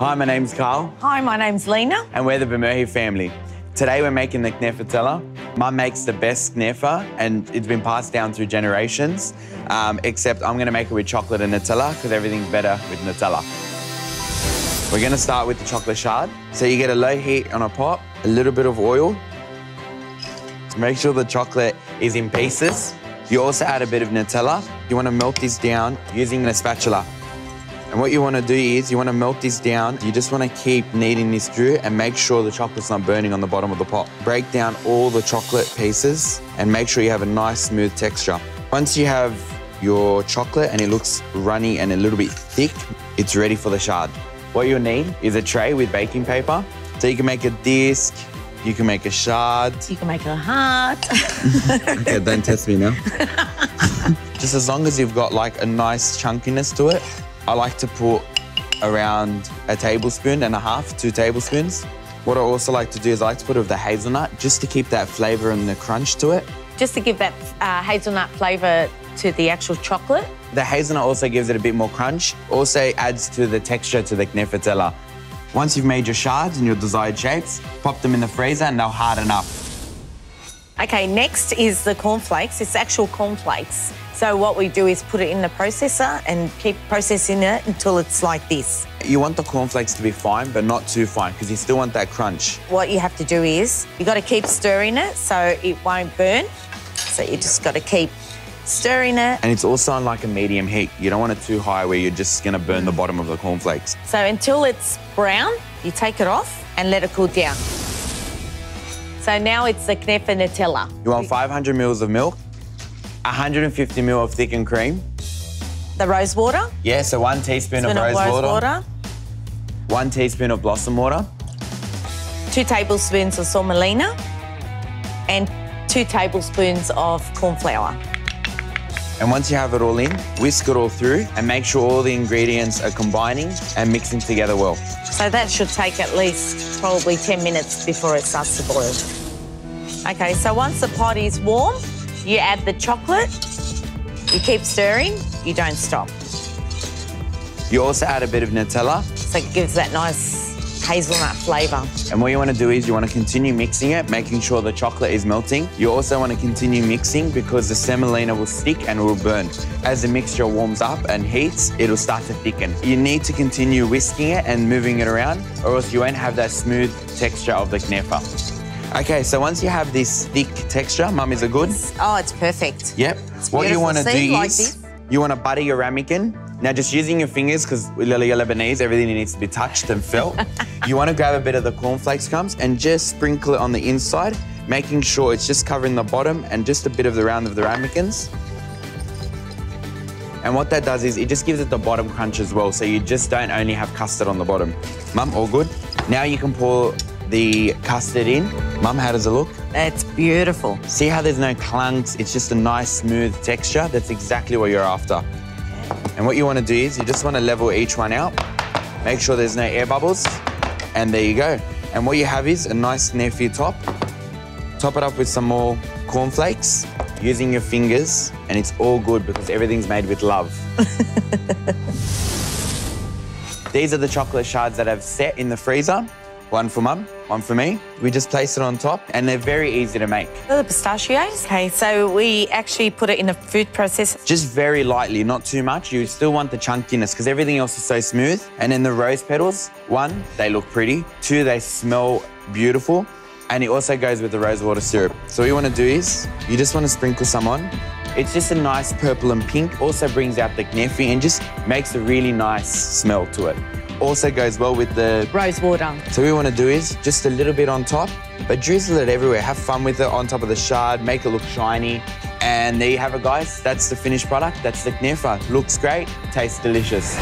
Hi, my name's Carl. Hi, my name's Lena. And we're the Vermeulen family. Today we're making the Kneffelteller. Mum makes the best Kneffer and it's been passed down through generations, except I'm gonna make it with chocolate and Nutella because everything's better with Nutella. We're gonna start with the chocolate shard. So you get a low heat on a pot, a little bit of oil to make sure the chocolate is in pieces. You also add a bit of Nutella. You wanna melt this down using a spatula. And what you want to do is you want to melt this down. You just want to keep kneading this through and make sure the chocolate's not burning on the bottom of the pot. Break down all the chocolate pieces and make sure you have a nice smooth texture. Once you have your chocolate and it looks runny and a little bit thick, it's ready for the shard. What you'll need is a tray with baking paper. So you can make a disc, you can make a shard. You can make a heart. Okay, don't test me now. Just as long as you've got like a nice chunkiness to it. I like to put around 1.5 tablespoons, 2 tablespoons. What I also like to do is I like to put it with the hazelnut just to keep that flavour and the crunch to it. Just to give that hazelnut flavour to the actual chocolate. The hazelnut also gives it a bit more crunch, also adds to the texture to the Kneffelteller. Once you've made your shards in your desired shapes, pop them in the freezer and they'll harden up. Okay, next is the cornflakes. It's actual cornflakes. So what we do is put it in the processor and keep processing it until it's like this. You want the cornflakes to be fine, but not too fine, because you still want that crunch. What you have to do is you got to keep stirring it so it won't burn. So you just got to keep stirring it. And it's also on like a medium heat. You don't want it too high where you're just going to burn the bottom of the cornflakes. So until it's brown, you take it off and let it cool down. So now it's the Kneffer Nutella. You want 500 mils of milk, 150 ml of thickened cream. The rose water? Yeah, so 1 teaspoon of rose water. 1 teaspoon of blossom water. 2 tablespoons of semolina and 2 tablespoons of corn flour. And once you have it all in, whisk it all through and make sure all the ingredients are combining and mixing together well. So that should take at least probably 10 minutes before it starts to boil. Okay, so once the pot is warm, you add the chocolate, you keep stirring, you don't stop. You also add a bit of Nutella. So it gives that nice hazelnut flavour. And what you want to do is you want to continue mixing it, making sure the chocolate is melting. You also want to continue mixing because the semolina will stick and it will burn. As the mixture warms up and heats, it'll start to thicken. You need to continue whisking it and moving it around or else you won't have that smooth texture of the Kneffer. Okay, so once you have this thick texture, Mum, is it good? Oh, it's perfect. Yep. It's what you want to do like is you want to butter your ramekin. Now, just using your fingers, because we're Lebanese, everything needs to be touched and felt. You want to grab a bit of the cornflakes crumbs and just sprinkle it on the inside, making sure it's just covering the bottom and just a bit of the round of the ramekins. And what that does is it just gives it the bottom crunch as well, so you just don't only have custard on the bottom. Mum, all good? Now you can pour the custard in. Mum, how does it look? It's beautiful. See how there's no clunks? It's just a nice, smooth texture. That's exactly what you're after. And what you want to do is you just want to level each one out, make sure there's no air bubbles, and there you go. And what you have is a nice Kneffer top. Top it up with some more cornflakes using your fingers, and it's all good because everything's made with love. These are the chocolate shards that I've set in the freezer. One for Mum, one for me. We just place it on top and they're very easy to make. The pistachios. Okay, so we actually put it in a food processor. Just very lightly, not too much. You still want the chunkiness because everything else is so smooth. And then the rose petals, 1, they look pretty. 2, they smell beautiful. And it also goes with the rose water syrup. So what you want to do is you just want to sprinkle some on. It's just a nice purple and pink. Also brings out the Kneffer and just makes a really nice smell to it. Also goes well with the rose water. So what we want to do is just a little bit on top, but drizzle it everywhere. Have fun with it on top of the shard, make it look shiny. And there you have it, guys. That's the finished product. That's the Kneffer. Looks great, tastes delicious.